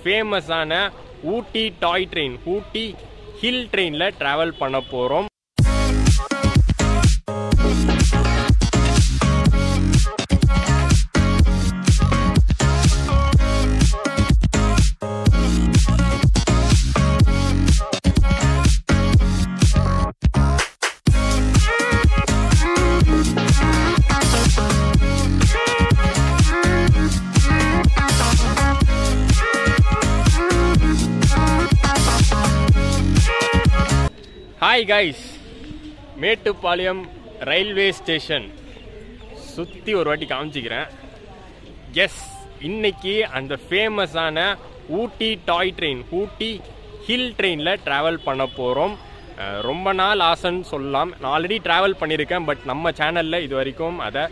ஃபேமஸான ஊட்டி டாய் ட்ரெயின், ஊட்டி ஹில் ட்ரெயினில் ட்ராவல் பண்ண போகிறோம். Hi guys, Mettupalayam railway station சுற்றி ஒரு வாட்டி காமிச்சிக்கிறேன். எஸ், இன்னைக்கு அந்த ஃபேமஸான ஊட்டி டாய் ட்ரெயின், ஊட்டி ஹில் ட்ரெயினில் ட்ராவல் பண்ண போகிறோம். ரொம்ப நாள் ஆசைன்னு சொல்லலாம். நான் ஆல்ரெடி ட்ராவல் பண்ணியிருக்கேன், பட் நம்ம சேனலில் இது வரைக்கும் அதை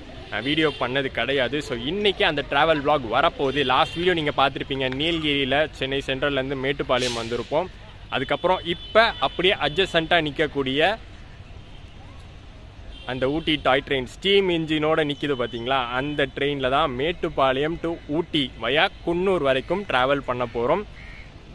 வீடியோ பண்ணது கிடையாது. ஸோ இன்றைக்கி அந்த ட்ராவல் vlog வரப்போகுது. லாஸ்ட் வீடியோ நீங்கள் பார்த்துருப்பீங்க, நீலகிரியில் சென்னை சென்ட்ரல்லேருந்து மேட்டுப்பாளையம் வந்திருப்போம். அதுக்கப்புறம் இப்போ அப்படியே அட்ஜசண்ட்டாக நிற்கக்கூடிய அந்த ஊட்டி டாய் ட்ரெயின் ஸ்டீம் இன்ஜினோட நிற்கிது பார்த்தீங்களா, அந்த ட்ரெயினில் தான் மேட்டுப்பாளையம் டு ஊட்டி வயா குன்னூர் வரைக்கும் ட்ராவல் பண்ண போகிறோம்.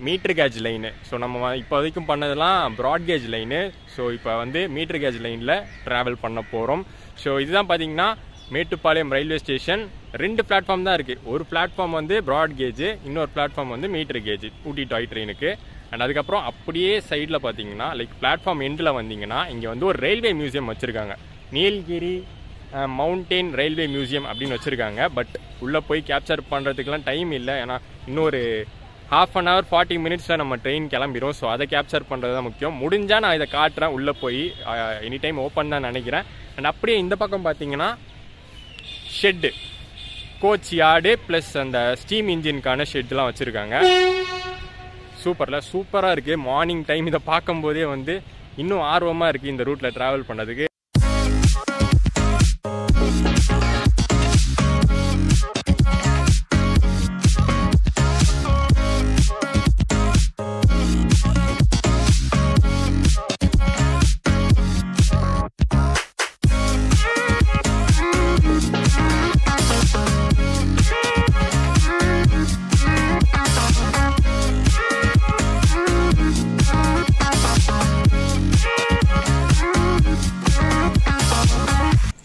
Metre gauge line. ஸோ நம்ம இப்போ வரைக்கும் பண்ணதெல்லாம் ப்ராட்கேஜ் லைனு. ஸோ இப்போ வந்து மீட்டர் கேஜ் லைனில் ட்ராவல் பண்ண போகிறோம். ஸோ இதுதான் பார்த்தீங்கன்னா மேட்டுப்பாளையம் ரயில்வே ஸ்டேஷன். 2 பிளாட்ஃபார்ம் தான் இருக்குது. ஒரு பிளாட்ஃபார்ம் வந்து ப்ராட் கேஜ், இன்னொரு பிளாட்ஃபார்ம் வந்து மீட்டர் கேஜ் ஊட்டி டாய் ட்ரெயினுக்கு. அண்ட் அதுக்கப்புறம் அப்படியே சைடில் பார்த்தீங்கன்னா லைக் பிளாட்ஃபார்ம் எண்டில் வந்தீங்கன்னா இங்கே வந்து ஒரு ரயில்வே மியூசியம் வச்சுருக்காங்க. நீலகிரி மவுண்டெயின் ரயில்வே மியூசியம் அப்படின்னு வச்சுருக்காங்க. பட் உள்ளே போய் கேப்சர் பண்ணுறதுக்கெலாம் டைம் இல்லை. ஏன்னா இன்னொரு ½ அன் ஹவர் 40 மினிட்ஸில் நம்ம ட்ரெயின் கிளம்பிடும். ஸோ அதை கேப்சர் பண்ணுறது தான் முக்கியம். முடிஞ்சால் நான் இதை காட்டுறேன். உள்ளே போய் எனி டைம் ஓப்பன் தான் நினைக்கிறேன். அண்ட் அப்படியே இந்த பக்கம் பார்த்தீங்கன்னா ஷெட்டு, கோச் யார்டு ப்ளஸ் அந்த ஸ்டீம் இன்ஜினுக்கான ஷெட்லாம் வச்சுருக்காங்க. சூப்பராக இருக்குது. மார்னிங் டைம் இதை பார்க்கும்போதே வந்து இன்னும் ஆர்வமாக இருக்குது இந்த ரூட்டில் ட்ராவல் பண்ணதுக்கு.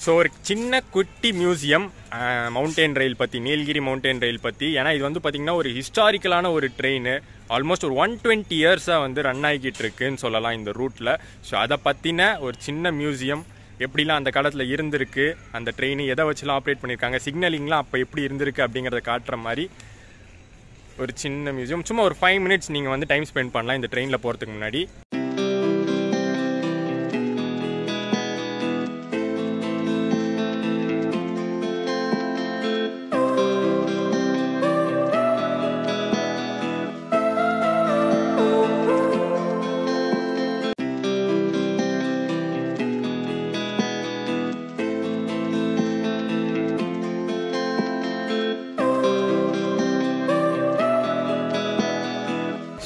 ஸோ ஒரு சின்ன குட்டி மியூசியம் மவுண்டெயின் ரயில் பற்றி, நீலகிரி மவுண்டெயின் ரயில் பற்றி. ஏன்னா இது வந்து பார்த்திங்கன்னா ஒரு ஹிஸ்டாரிக்கலான ஒரு ட்ரெயின். ஆல்மோஸ்ட் ஒரு 120 இயர்ஸாக வந்து ரன் ஆகிக்கிட்டு இருக்குன்னு சொல்லலாம் இந்த ரூட்டில். ஸோ அதை பற்றின ஒரு சின்ன மியூசியம், எப்படிலாம் அந்த காலத்தில் இருந்திருக்கு, அந்த ட்ரெயின் எதை வச்சுலாம் ஆப்ரேட் பண்ணியிருக்காங்க, சிக்னலிங்லாம் அப்போ எப்படி இருந்திருக்கு அப்படிங்கிறத காட்டுற மாதிரி ஒரு சின்ன மியூசியம். சும்மா ஒரு 5 மினிட்ஸ் நீங்கள் வந்து டைம் ஸ்பெண்ட் பண்ணலாம் இந்த ட்ரெயினில் போகிறதுக்கு முன்னாடி.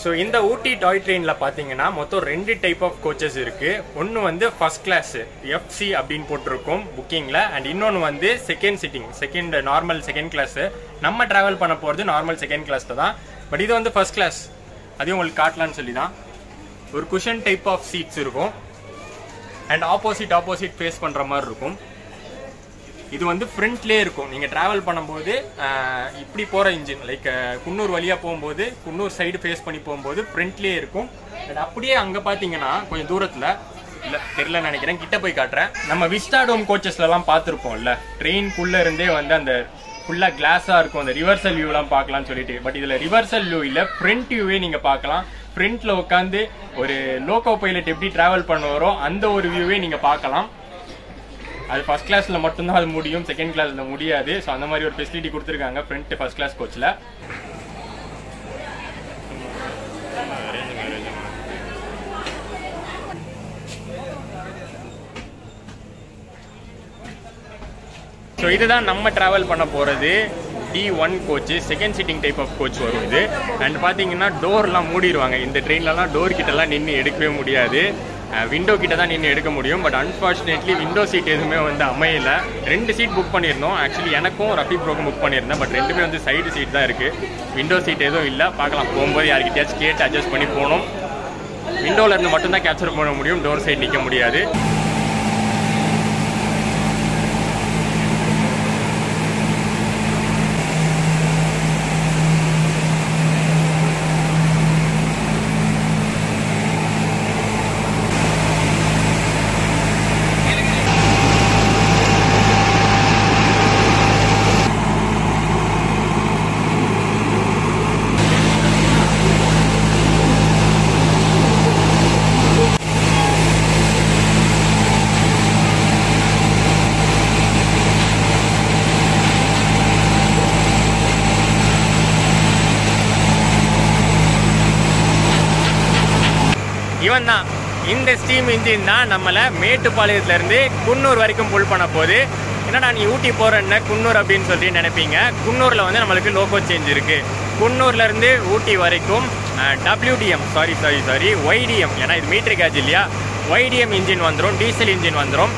ஸோ இந்த ஊட்டி டாய் ட்ரெயினில் பார்த்தீங்கன்னா மொத்தம் 2 டைப் ஆஃப் கோச்சஸ் இருக்குது. ஒன்று வந்து ஃபர்ஸ்ட் கிளாஸ் FC அப்படின்னு போட்டிருக்கோம் புக்கிங்கில். அண்ட் இன்னொன்று வந்து செகண்ட் நார்மல் செகண்ட் கிளாஸு. நம்ம ட்ராவல் பண்ண போகிறது நார்மல் செகண்ட் கிளாஸில் தான். பட் இது வந்து ஃபர்ஸ்ட் கிளாஸ், அதையும் உங்களுக்கு காட்டலான்னு சொல்லி தான். ஒரு குஷன் டைப் ஆஃப் சீட்ஸ் இருக்கும். அண்ட் ஆப்போசிட் ஃபேஸ் பண்ணுற மாதிரி இருக்கும். இது வந்து ஃப்ரண்ட்லேயே இருக்கும். நீங்கள் ட்ராவல் பண்ணும்போது இப்படி போகிற இன்ஜின் லைக் குன்னூர் வழியாக போகும்போது, குன்னூர் சைடு ஃபேஸ் பண்ணி போகும்போது ஃப்ரண்ட்லேயே இருக்கும். அண்ட் அப்படியே அங்கே பார்த்தீங்கன்னா கொஞ்சம் தூரத்தில், இல்லை தெரில நினைக்கிறேன், கிட்ட போய் காட்டுறேன். நம்ம விஸ்டாடோம் கோச்சஸ்லாம் பார்த்துருப்போம்ல, ட்ரெயின்குள்ளே இருந்தே வந்து அந்த ஃபுல்லாக கிளாஸாக இருக்கும், அந்த ரிவர்சல் வியூலாம் பார்க்கலாம்னு சொல்லிட்டு. பட் இதில் ரிவர்சல் வியூ இல்லை, ஃப்ரண்ட் வியூவே நீங்கள் பார்க்கலாம். ஃப்ரண்ட்டில் உட்காந்து ஒரு லோக்கோ பைலட் எப்படி ட்ராவல் பண்ணுவாரோ அந்த ஒரு வியூவே நீங்கள் பார்க்கலாம். அது ஃபர்ஸ்ட் கிளாஸில் மட்டும்தான் அது முடியும், செகண்ட் கிளாஸில் முடியாது. ஸோ அந்த மாதிரி ஒரு ஃபெசிலிட்டி கொடுத்துருக்காங்க ஃப்ரண்ட் ஃபர்ஸ்ட் கிளாஸ் கோச்சில். ஸோ இதுதான் நம்ம ட்ராவல் பண்ண போகிறது D1 coach, second sitting type of coach வரும் இது. அண்ட் பார்த்தீங்கன்னா டோர்லாம் மூடிடுவாங்க இந்த ட்ரெயின்லலாம். டோர் கிட்டலாம் நின்று எடுக்கவே முடியாது. விண்டோ கிட்ட தான் நின்று எடுக்க முடியும். பட் அன்ஃபார்ச்சுனேட்லி விண்டோ சீட் எதுவுமே வந்து அமையல. 2 சீட் புக் பண்ணியிருந்தோம். ஆக்சுவலி எனக்கும் ரஃபீக் ப்ரோக்கும் புக் பண்ணியிருந்தேன். பட் ரெண்டுமே வந்து சைடு சீட் தான் இருக்குது. விண்டோ சீட் எதுவும் இல்லை. பார்க்கலாம், போகும்போது யார்கிட்டயாச்சும் கேட்டு அட்ஜஸ்ட் பண்ணி போகணும். விண்டோவில் இருந்து மட்டும்தான் கேப்சர் பண்ண முடியும், டோர் சைடு நிற்க முடியாது. இவன் தான், இந்த ஸ்டீம் இன்ஜின் தான் நம்மளை மேட்டுப்பாளையத்துலேருந்து குன்னூர் வரைக்கும் புல் பண்ண போகுது. என்னடா நீ ஊட்டி போகிறேன்னு குன்னூர் அப்படின்னு சொல்லி நினைப்பீங்க. குன்னூரில் வந்து நம்மளுக்கு லோகோ சேஞ்ச் இருக்குது. குன்னூர்லேருந்து ஊட்டி வரைக்கும் WDM சாரி YDM, ஏன்னா இது மீட்டர் கேஜ் இல்லையா, YDM இன்ஜின் வந்துடும், டீசல் இன்ஜின் வந்துடும்.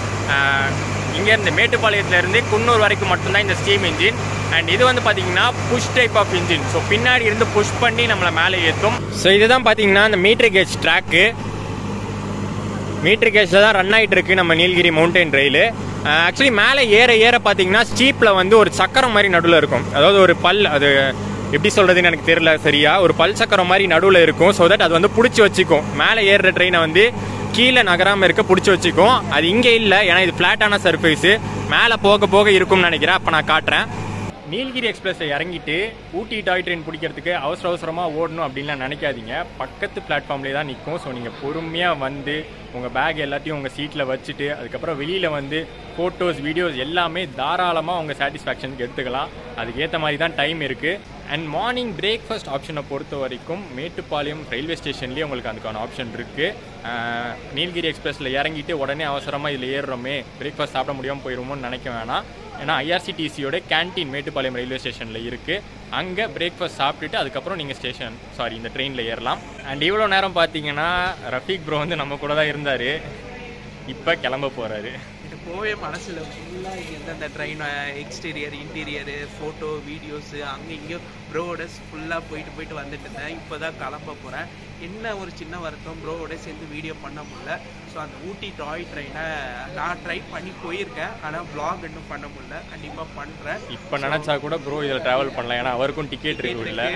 இங்கேருந்து மேட்டுப்பாளையத்துலேருந்து குன்னூர் வரைக்கும் மட்டும்தான் இந்த ஸ்டீம் இன்ஜின். அண்ட் இது வந்து பார்த்தீங்கன்னா push type of engine. So பின்னாடி இருந்து புஷ் பண்ணி நம்மளை மேலே ஏற்றும். ஸோ இதுதான் பார்த்தீங்கன்னா இந்த மீட்டர் கேஜ் ட்ராக்கு. மீட்டர் கேஜில் தான் ரன் ஆகிட்டு இருக்கு நம்ம நீலகிரி மவுண்டன் ரயிலு. ஆக்சுவலி மேலே ஏற பார்த்தீங்கன்னா ஸ்டீப்பில் வந்து ஒரு சக்கரம் மாதிரி நடுவில் இருக்கும். அதாவது ஒரு பல், அது எப்படி சொல்கிறதுன்னு எனக்கு தெரியல சரியா, ஒரு பல் சக்கரம் மாதிரி நடுவில் இருக்கும். ஸோ தட் அது வந்து பிடிச்சி வச்சுக்கும். மேலே ஏறுற ட்ரெயினை வந்து கீழே நகராமல் இருக்க பிடிச்சி வச்சுக்கும். அது இங்கே இல்லை, ஏன்னா இது ஃப்ளாட்டான சர்ஃபேஸு. மேலே போக போக இருக்கும்னு நினைக்கிறேன். அப்போ நான் காட்டுறேன். நீலகிரி எக்ஸ்பிரஸில் இறங்கிட்டு ஊட்டி டாய் ட்ரெயின் பிடிக்கிறதுக்கு அவசரமாக ஓடணும் அப்படின்லாம் நினைக்காதீங்க. பக்கத்து பிளாட்ஃபார்ம்லேயே தான் நிற்கும். ஸோ நீங்கள் பொறுமையாக வந்து உங்கள் பேக் எல்லாத்தையும் உங்கள் சீட்டில் வச்சுட்டு அதுக்கப்புறம் வெளியில் வந்து ஃபோட்டோஸ் வீடியோஸ் எல்லாமே தாராளமாக உங்கள் சாட்டிஸ்ஃபேக்ஷனுக்கு எடுத்துக்கலாம். அதுக்கேற்ற மாதிரி தான் டைம் இருக்குது. அண்ட் மார்னிங் பிரேக்ஃபாஸ்ட் ஆப்ஷனை பொறுத்த வரைக்கும் மேட்டுப்பாளையம் ரயில்வே ஸ்டேஷன்லேயே உங்களுக்கு அதுக்கான ஆப்ஷன் இருக்குது. நீலகிரி எக்ஸ்பிரஸில் இறங்கிட்டு உடனே அவசரமாக இதில் ஏறுறோமே, பிரேக்ஃபாஸ்ட் சாப்பிட முடியாமல் போயிடுமோன்னு நினைக்க வேணாம். ஏன்னா IRCTCயோட கேன்டீன் மேட்டுப்பாளையம் ரயில்வே ஸ்டேஷனில் இருக்குது. அங்கே பிரேக்ஃபாஸ்ட் சாப்பிட்டுட்டு அதுக்கப்புறம் நீங்கள் இந்த ட்ரெயினில் ஏறலாம். அண்ட் இவ்வளோ நேரம் பார்த்தீங்கன்னா ரஃபீக் ப்ரோ வந்து நம்ம கூட தான் இருந்தார். இப்போ கிளம்ப போகிறாரு. போவே மனசில் ஃபுல்லாக எந்தெந்த train exterior interior photo videos அங்கே இங்கேயும் ப்ரோவோட ஃபுல்லாக போயிட்டு வந்துட்டு இருந்தேன். இப்போ தான் கிளம்ப போகிறேன். என்ன ஒரு சின்ன வருத்தம், ப்ரோவோட சேர்ந்து வீடியோ பண்ண முடியல. ஸோ அந்த ஊட்டி டாய் ட்ரெயினை நான் ட்ரை பண்ணி போயிருக்கேன், ஆனால் வ்ளாக் இன்னும் பண்ண முடியல. கண்டிப்பாக பண்ணுறேன். இப்போ நினச்சா கூட ப்ரோ இதில் ட்ராவல் பண்ணலாம், ஏன்னா அவருக்கும் டிக்கெட் இருக்கு.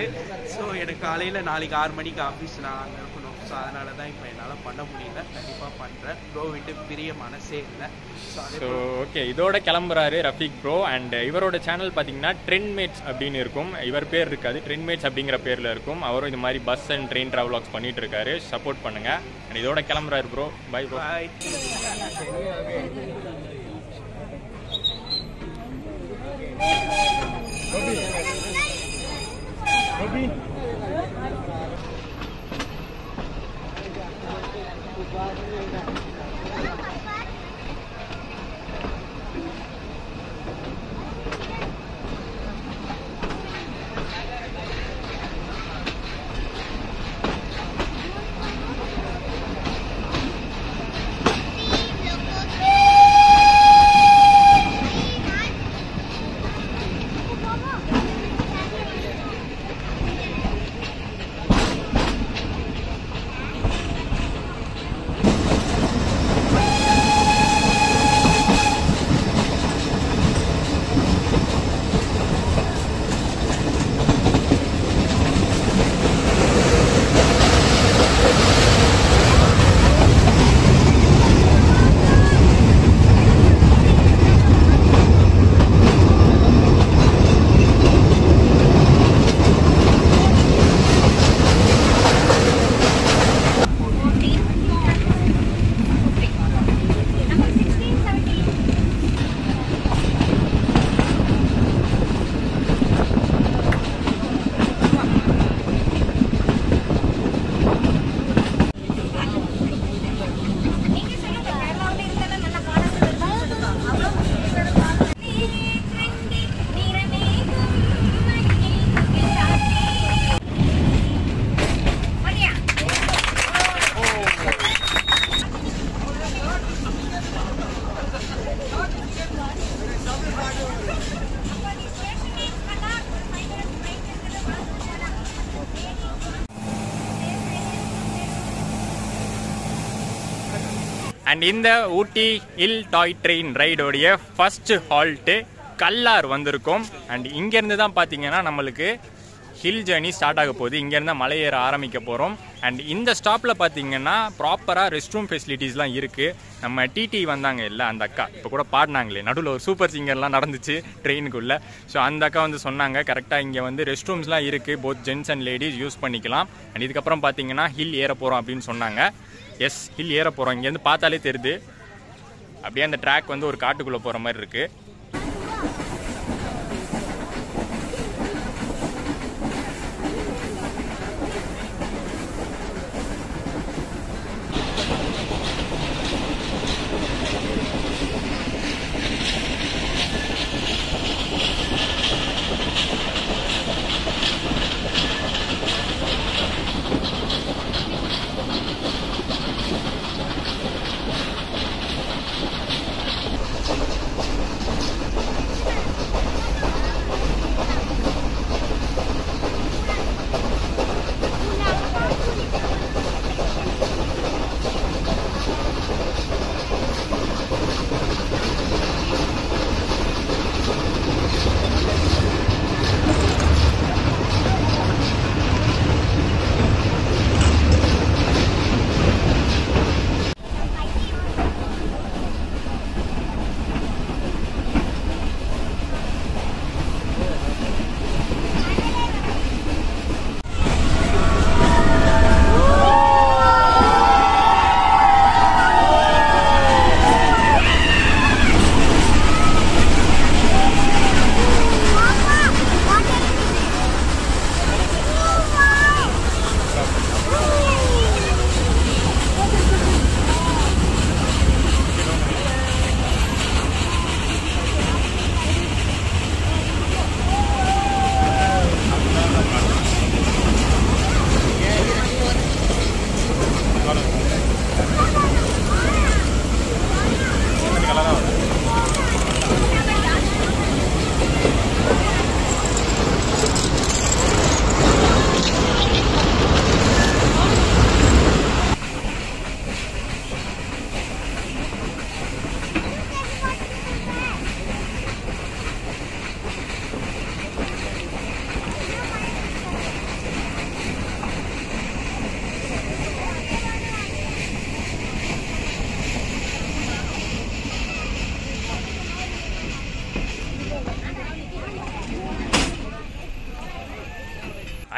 ஸோ எனக்கு காலையில் நாளைக்கு 6 மணிக்கு ஆஃபீஸ் நான் அங்கே இருக்கணும். ஸோ அதனால தான் இப்போ என்னால் பண்ண முடியல. கண்டிப்பாக பண்ணுறேன். ப்ரோ விட்டு பிரிய மனசே இல்லை. ஸோ ஓகே, இதோட கிளம்புறாரு ரஃபீக் ப்ரோ. அண்ட் இவரோட சேனல் பார்த்தீங்கன்னா ட்ரெண்ட்மேட்ஸ் அப்படின்னு இருக்கும். இவர் பேர் இருக்காது, ட்ரெண்ட்மேட்ஸ் அப்படிங்கிற பேரில் இருக்கும். அவரும் இது மாதிரி பஸ் அண்ட் ட்ரெயின் ட்ராவலாக்ஸ் பண்ணிட்டு இருக்காரு. சப்போர்ட் பண்ணுங்க. அண்ட் இதோட கிளம்புறாரு bro. Bye bro. Bye. And இந்த ஊட்டி ஹில் டாய் ட்ரெயின் ரைடோடைய ஃபர்ஸ்ட் ஹால்ட்டு கல்லார் வந்திருக்கோம். அண்ட் இங்கேருந்து தான் பார்த்தீங்கன்னா நம்மளுக்கு ஹில் ஜேர்னி ஸ்டார்ட் ஆக போகுது. இங்கேருந்து மலை ஏற ஆரம்பிக்க போகிறோம். அண்ட் இந்த ஸ்டாப்பில் பார்த்தீங்கன்னா ப்ராப்பராக ரெஸ்ட் ரூம் ஃபெசிலிட்டிஸ்லாம் இருக்குது. நம்ம டிடி வந்தாங்க இல்லை அந்த அக்கா இப்போ கூட பாடினாங்களே, நடுவில் ஒரு சூப்பர் சிங்கர்லாம் நடந்துச்சு ட்ரெயினுக்குள்ளே. ஸோ அந்த அக்கா வந்து சொன்னாங்க கரெக்டாக இங்கே வந்து ரெஸ்ட் ரூம்ஸ்லாம் இருக்குது, both gents and ladies use பண்ணிக்கலாம். அண்ட் இதுக்கப்புறம் பார்த்தீங்கன்னா ஹில் ஏற போகிறோம் அப்படின்னு சொன்னாங்க. எஸ், ஹில் ஏற போகிறோம். இங்கேருந்து பார்த்தாலே தெரியுது அப்படியே அந்த ட்ராக் வந்து ஒரு காட்டுக்குள்ளே போகிற மாதிரி இருக்குது.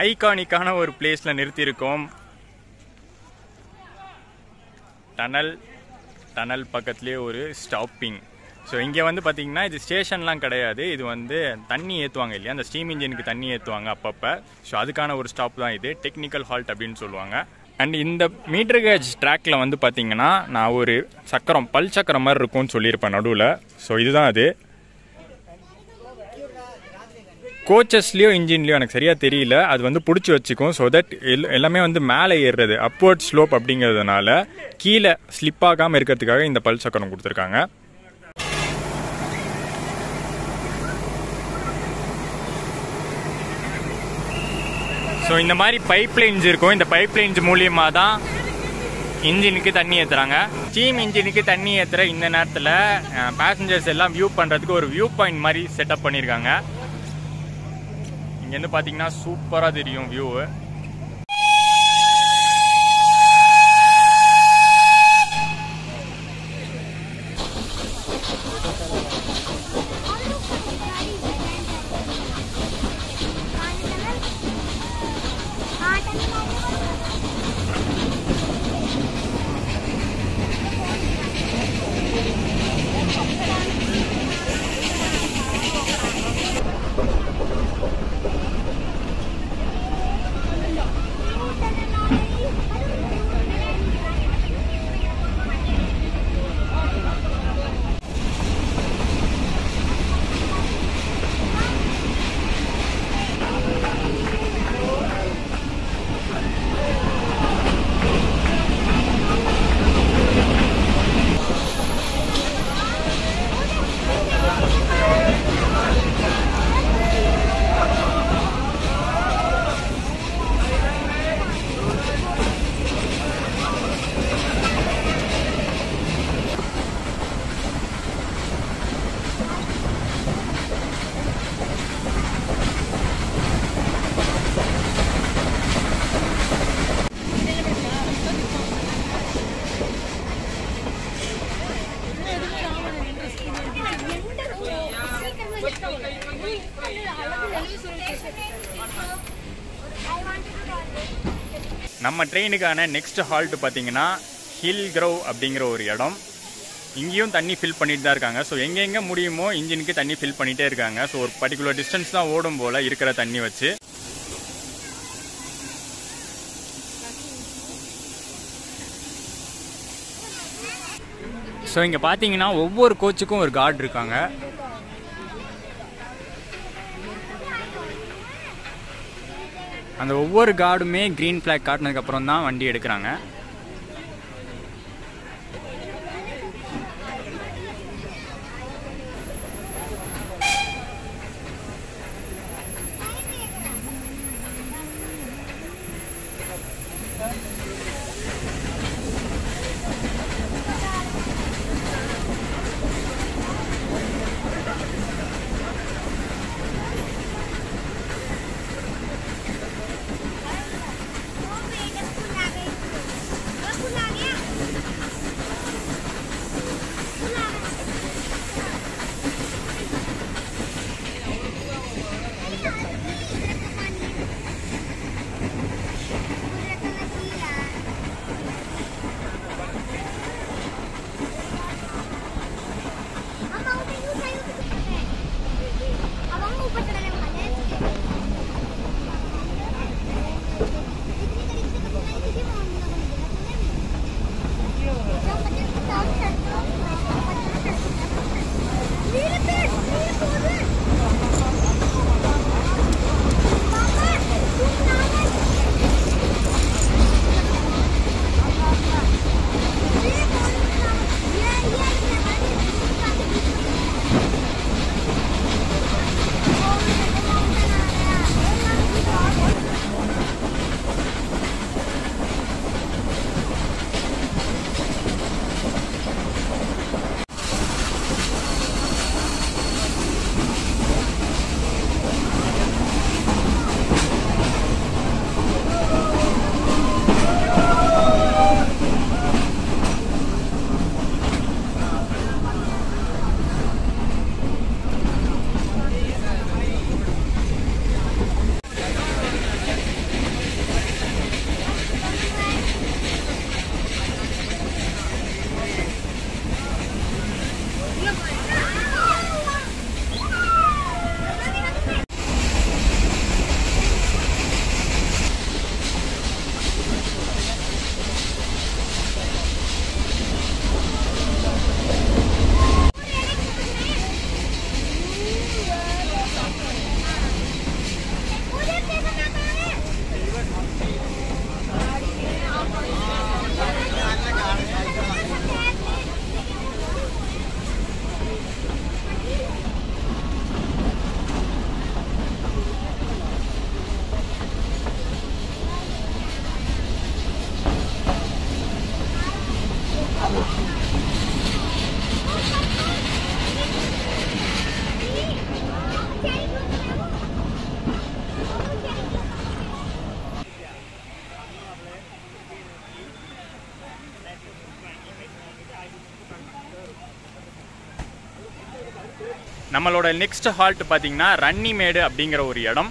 ஐகானிக்கான ஒரு பிளேஸில் நிறுத்தியிருக்கோம். டனல் பக்கத்துலேயே ஒரு ஸ்டாப்பிங். ஸோ இங்கே வந்து பார்த்தீங்கன்னா இது ஸ்டேஷன்லாம் கிடையாது, இது வந்து தண்ணி ஏற்றுவாங்க இல்லையா, அந்த ஸ்டீம் இன்ஜினுக்கு தண்ணி ஏற்றுவாங்க அப்பப்போ. ஸோ அதுக்கான ஒரு ஸ்டாப் தான் இது, டெக்னிக்கல் ஹால்ட் அப்படின்னு சொல்லுவாங்க. அண்ட் இந்த மீட்டர் கேஜ் ட்ராக்கில் வந்து பார்த்தீங்கன்னா நான் ஒரு சக்கரம் பல் சக்கரம் மாதிரி இருக்கும்னு சொல்லியிருப்பேன் நடுவில். ஸோ இதுதான் அது. கோச்சஸ்லேயோ இன்ஜின்லேயோ எனக்கு சரியாக தெரியல, அது வந்து பிடிச்சி வச்சுக்கும். ஸோ தட் எல்லாமே வந்து மேலே ஏறுறது அப்வர்ட் ஸ்லோப் அப்படிங்கிறதுனால கீழே ஸ்லிப் ஆகாமல் இருக்கிறதுக்காக இந்த பல் சக்கரம் கொடுத்துருக்காங்க. ஸோ இந்த மாதிரி பைப் லைன்ஸ் இருக்கும். இந்த பைப் லைன்ஸ் மூலியமாக தான் இன்ஜினுக்கு தண்ணி ஏற்றுறாங்க. ஸ்டீம் இன்ஜினுக்கு தண்ணி ஏற்றுற இந்த நேரத்தில் பேசஞ்சர்ஸ் எல்லாம் வியூ பண்ணுறதுக்கு ஒரு வியூ பாயிண்ட் மாதிரி செட்டப் பண்ணியிருக்காங்க. இங்கேருந்து பார்த்தீங்கன்னா சூப்பராக தெரியும் வியூ. நம்ம ட்ரெயினுக்கான நெக்ஸ்ட் ஹால்ட் பார்த்தீங்கன்னா ஹில் க்ரோவ் அப்படிங்கிற ஒரு இடம். இங்கேயும் தண்ணி ஃபில் பண்ணிட்டு தான் இருக்காங்க. ஸோ எங்கெங்கே முடியுமோ இன்ஜினுக்கு தண்ணி ஃபில் பண்ணிகிட்டே இருக்காங்க. ஸோ ஒரு பர்டிகுலர் டிஸ்டன்ஸ் தான் ஓடும் போல் இருக்கிற தண்ணி வச்சு. ஸோ இங்கே பார்த்தீங்கன்னா ஒவ்வொரு கோச்சுக்கும் ஒரு கார்டு இருக்காங்க. அந்த ஒவ்வொரு கார்டுமே க்ரீன் ஃப்ளாக் காட்டினதுக்கப்புறம் தான் வண்டி எடுக்கிறாங்க. நம்மளோட நெக்ஸ்ட் ஹால்ட் பார்த்தீங்கன்னா ரன்னிமேடு அப்படிங்கிற ஒரு இடம்.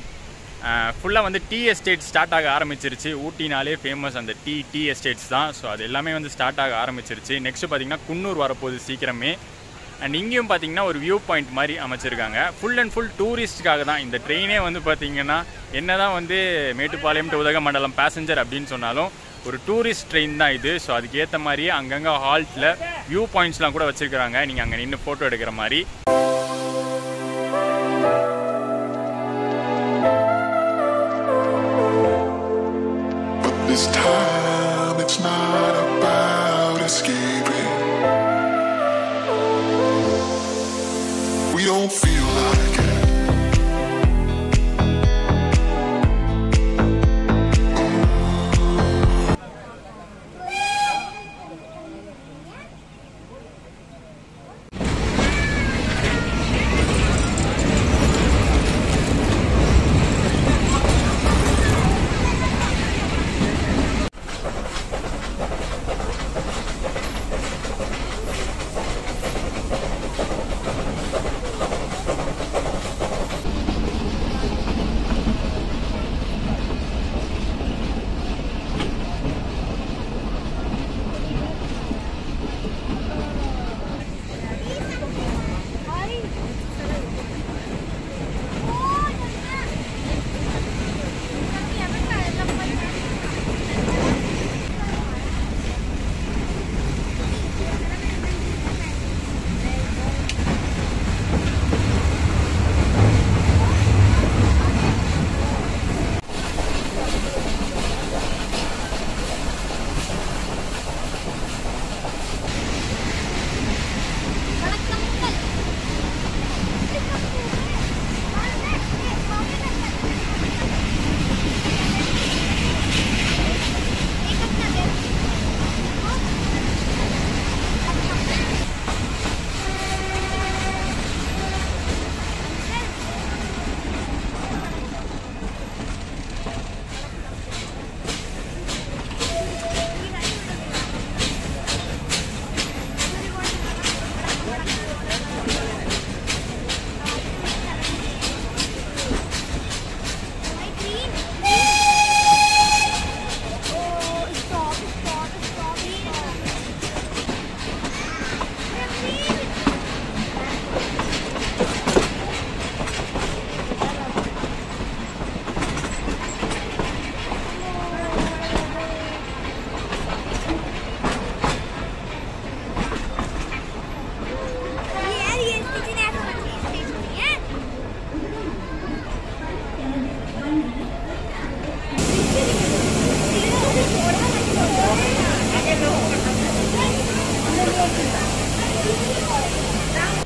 ஃபுல்லாக வந்து டீ எஸ்டேட் ஸ்டார்ட் ஆக ஆரம்பிச்சிருச்சு. ஊட்டினாலே ஃபேமஸ் அந்த டீ எஸ்டேட்ஸ் தான். ஸோ அது எல்லாமே வந்து ஸ்டார்ட் ஆக ஆரம்பிச்சிருச்சு. நெக்ஸ்ட்டு பார்த்தீங்கன்னா குன்னூர் வரப்போகுது சீக்கிரமே. அண்ட் இங்கேயும் பார்த்தீங்கன்னா ஒரு வியூ பாயிண்ட் மாதிரி அமைச்சிருக்காங்க. ஃபுல் அண்ட் ஃபுல் டூரிஸ்ட்டுக்காக தான் இந்த ட்ரெயினே வந்து பார்த்தீங்கன்னா என்ன தான் வந்து மேட்டுப்பாளையம் டு உதகமண்டலம் பேசஞ்சர் அப்படின்னு சொன்னாலும் ஒரு டூரிஸ்ட் ட்ரெயின் தான் இது. ஸோ அதுக்கேற்ற மாதிரியே அங்கங்கே ஹால்ட்டில் வியூ பாயிண்ட்ஸ்லாம் கூட வச்சுருக்காங்க. நீங்கள் அங்கே நின்று ஃபோட்டோ எடுக்கிற மாதிரி. This time it's not about escaping. We don't feel like it.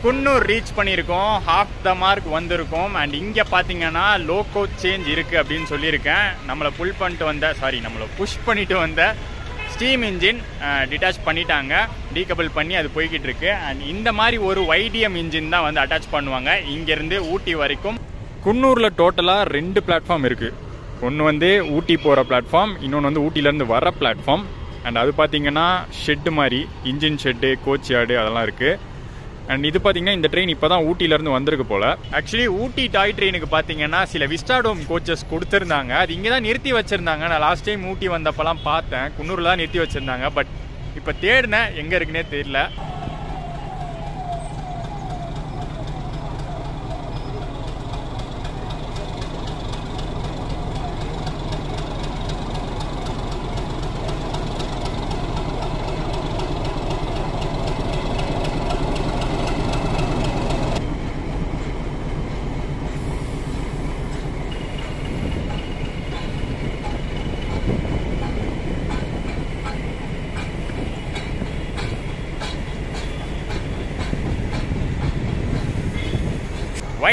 Coonoor reach பண்ணியிருக்கோம், half the mark வந்திருக்கோம். அண்ட் இங்கே பார்த்தீங்கன்னா லோகோ சேஞ்ச் இருக்குது அப்படின்னு சொல்லியிருக்கேன். நம்மளை புஷ் பண்ணிட்டு வந்த ஸ்டீம் இன்ஜின் டிட்டாச் பண்ணிட்டாங்க, டீகபிள் பண்ணி அது போய்கிட்டு இருக்கு. அண்ட் இந்த மாதிரி ஒரு YDM இன்ஜின் தான் வந்து அட்டாச் பண்ணுவாங்க இங்கேருந்து ஊட்டி வரைக்கும். குன்னூரில் டோட்டலாக 2 பிளாட்ஃபார்ம் இருக்குது. ஒன்று வந்து ஊட்டி போகிற பிளாட்ஃபார்ம், இன்னொன்று வந்து ஊட்டிலேருந்து வர பிளாட்ஃபார்ம். அண்ட் அது பார்த்தீங்கன்னா ஷெட்டு மாதிரி, இன்ஜின் ஷெட்டு, கோச் யார்டு அதெல்லாம் இருக்குது. அண்ட் இது பார்த்தீங்கன்னா இந்த ட்ரெயின் இப்போ தான் ஊட்டிலேருந்து வந்திருக்கு போல். ஆக்சுவலி ஊட்டி டாய் ட்ரெயினுக்கு பார்த்தீங்கன்னா சில விஸ்டாடோம் கோச்சஸ் கொடுத்துருந்தாங்க. அது இங்கே தான் நிறுத்தி வச்சுருந்தாங்க. நான் லாஸ்ட் டைம் ஊட்டி வந்தப்பெல்லாம் பார்த்தேன், குன்னூரில் தான் நிறுத்தி வச்சுருந்தாங்க. பட் இப்போ தேடினேன், எங்கே இருக்குன்னே தெரியல.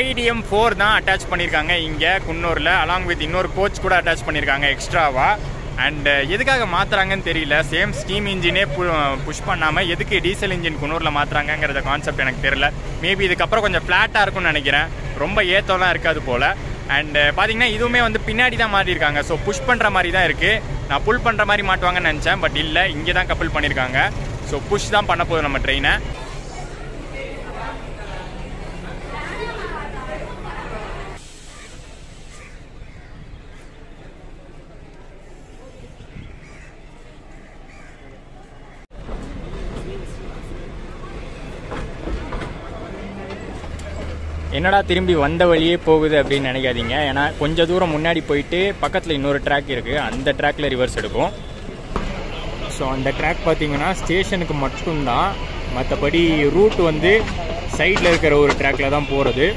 YDM 4 தான் அட்டாச் பண்ணியிருக்காங்க இங்கே குன்னூரில். அலாங் வித் இன்னொரு கோச் கூட அட்டாச் பண்ணியிருக்காங்க எக்ஸ்ட்ராவா. அண்ட் எதுக்காக மாற்றுறாங்கன்னு தெரியல. சேம் ஸ்டீம் இன்ஜினே புஷ் பண்ணாமல் எதுக்கு டீசல் இன்ஜின் குன்னூரில் மாற்றுறாங்கங்கிறத கான்செப்ட் எனக்கு தெரியல. மேபி இதுக்கப்புறம் கொஞ்சம் ஃப்ளாட்டாக இருக்கும்னு நினைக்கிறேன், ரொம்ப ஏத்தோலாம் இருக்காது போல். அண்ட் பார்த்தீங்கன்னா இதுவுமே வந்து பின்னாடி தான் மாட்டியிருக்காங்க. ஸோ புஷ் பண்ணுற மாதிரி தான் இருக்குது. நான் புல் பண்ணுற மாதிரி மாட்டுவாங்கன்னு நினச்சேன், பட் இல்லை, இங்கே தான் கப்புள் பண்ணியிருக்காங்க. ஸோ புஷ் தான் பண்ண போகுது நம்ம ட்ரெயினை. என்னடா திரும்பி வந்த வழியே போகுது அப்படின்னு நினைக்காதீங்க. ஏன்னா கொஞ்சம் தூரம் முன்னாடி போயிட்டு பக்கத்தில் இன்னொரு ட்ராக் இருக்குது, அந்த ட்ராக்கில் ரிவர்ஸ் எடுக்கும். ஸோ அந்த ட்ராக் பார்த்தீங்கன்னா ஸ்டேஷனுக்கு மட்டும்தான், மற்றபடி ரூட் வந்து சைடில் இருக்கிற ஒரு ட்ராக்கில் தான் போகிறது.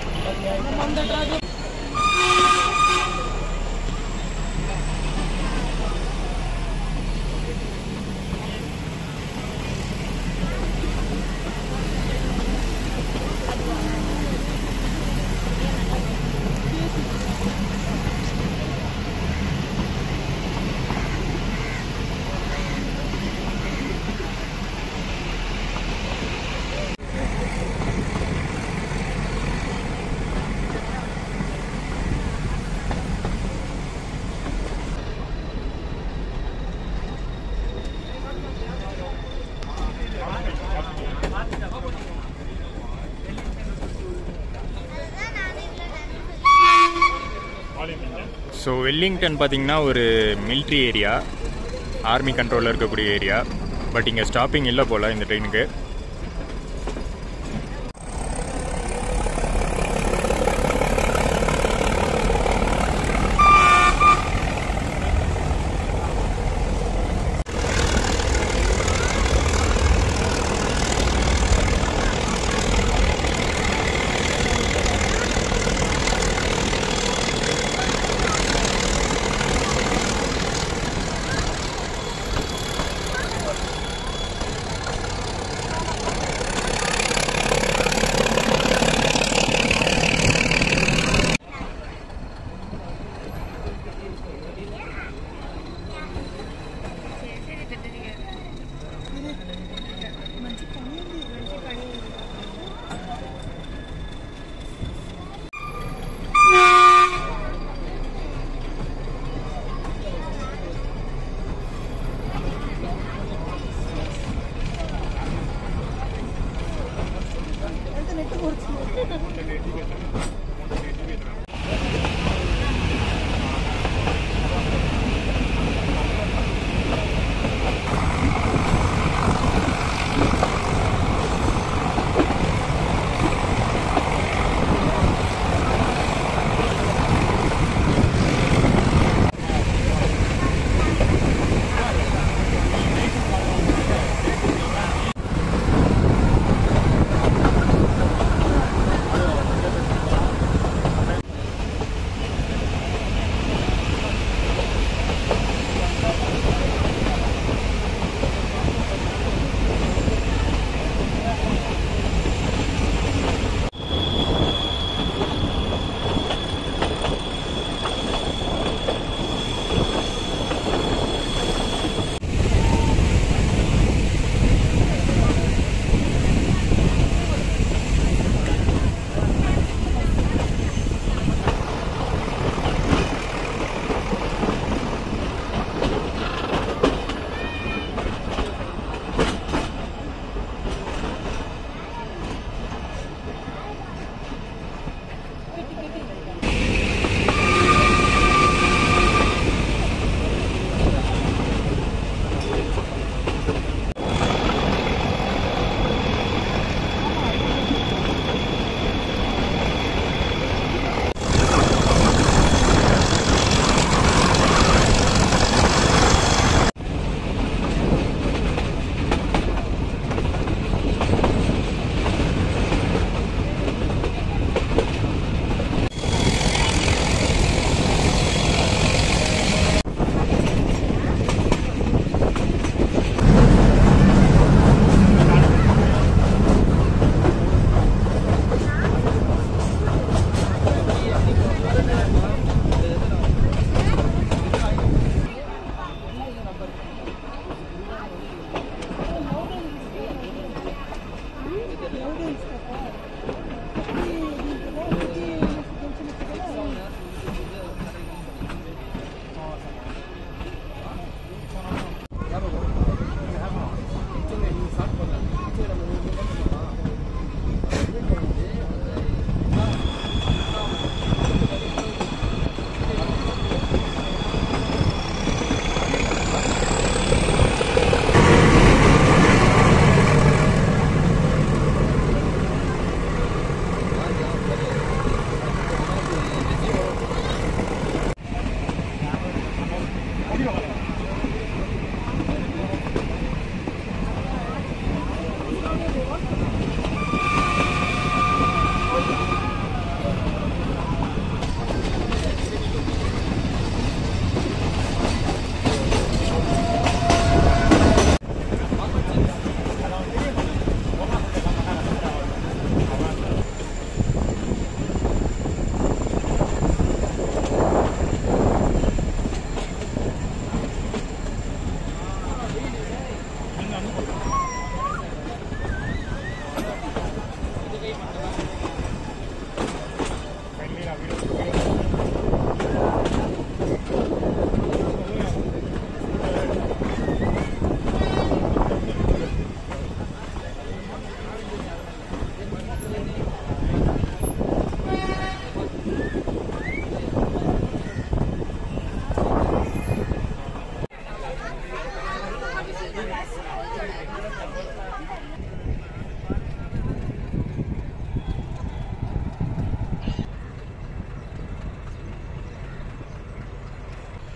ஸோ வெல்லிங்டன் பார்த்தீங்கன்னா ஒரு மிலிட்ரி ஏரியா, ஆர்மி கண்ட்ரோலில் இருக்கக்கூடிய ஏரியா. பட் இங்கே ஸ்டாப்பிங் இல்லை போல் இந்த ட்ரெயினுக்கு.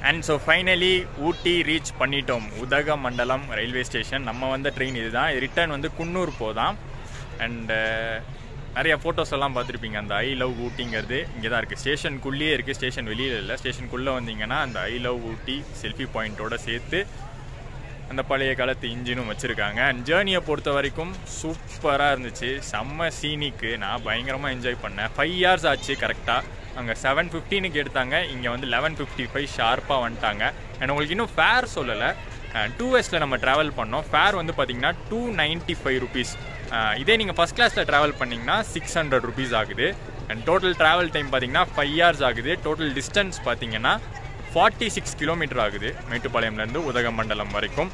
And so finally Ooty reach பண்ணிட்டோம். Udhagamandalam railway station. நம்ம வந்த ட்ரெயின் இதுதான். ரிட்டர்ன் வந்து குன்னூர் போதான். அண்டு நிறைய ஃபோட்டோஸ் எல்லாம் பார்த்துருப்பீங்க. அந்த ஐ லவ் ஊட்டிங்கிறது இங்கே தான் இருக்குது. ஸ்டேஷனுக்குள்ளேயே இருக்குது, ஸ்டேஷன் வெளியில் இல்லை. ஸ்டேஷனுக்குள்ளே வந்தீங்கன்னா அந்த ஐ லவ் ஊட்டி செல்ஃபி பாயிண்ட்டோட சேர்த்து அந்த பழைய காலத்து இன்ஜினும் வச்சுருக்காங்க. அண்ட் ஜேர்னியை பொறுத்த வரைக்கும் சூப்பராக இருந்துச்சு. செம்ம சீனிக்கு நான் பயங்கரமாக என்ஜாய் பண்ணேன். 5 hours ஆச்சு கரெக்டாக. அங்கே 7:15க்கு எடுத்தாங்க, இங்கே வந்து 11:55 ஷார்ப்பாக வந்துட்டாங்க. அண்ட் உங்களுக்கு இன்னும் ஃபேர் சொல்லலை. 2Sல நம்ம ட்ராவல் பண்ணோம். ஃபேர் வந்து பார்த்தீங்கன்னா 295 rupees. இதே நீங்கள் ஃபஸ்ட் கிளாஸில் ட்ராவல் பண்ணிங்கன்னா 600 rupees ஆகுது. அண்ட் டோட்டல் ட்ராவல் டைம் பார்த்தீங்கன்னா 5 hours ஆகுது. டோட்டல் டிஸ்டன்ஸ் பார்த்தீங்கன்னா 46 கிலோமீட்டர் ஆகுது மேட்டுப்பாளையம்லேருந்து உதகமண்டலம் வரைக்கும்.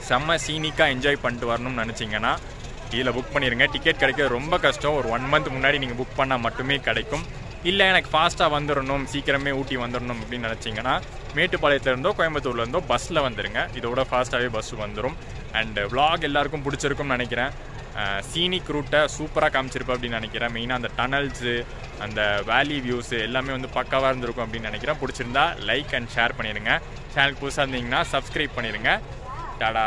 செம்ம சீனிக்காக என்ஜாய் பண்ணிட்டு வரணும்னு நினச்சிங்கன்னா இதில் புக் பண்ணிடுங்க. டிக்கெட் கிடைக்கிறது ரொம்ப கஷ்டம். ஒரு 1 month முன்னாடி நீங்கள் புக் பண்ணால் மட்டுமே கிடைக்கும். இல்லை எனக்கு ஃபாஸ்ட்டாக வந்துடணும், சீக்கிரமே ஊட்டி வந்துடணும் அப்படின்னு நினச்சிங்கன்னா மேட்டுப்பாளையத்துலேருந்தோ கோயம்புத்தூர்லேருந்தோ பஸ்ஸில் வந்துடுங்க. இதோட ஃபாஸ்ட்டாகவே பஸ் வந்துடும். அண்டு vlog எல்லாருக்கும் பிடிச்சிருக்கும்னு நினைக்கிறேன். சீனிக் ரூட்டை சூப்பராக காமிச்சிருப்பேன் அப்படின்னு நினைக்கிறேன். மெயினாக அந்த டனல்ஸு, அந்த வேலி வியூஸு எல்லாமே வந்து பக்காவாக இருந்திருக்கும் அப்படின்னு நினைக்கிறேன். பிடிச்சிருந்தா லைக் அண்ட் ஷேர் பண்ணிடுங்க. சேனலுக்கு புதுசாக இருந்தீங்கன்னா சப்ஸ்கிரைப் பண்ணிடுங்க. டாடா.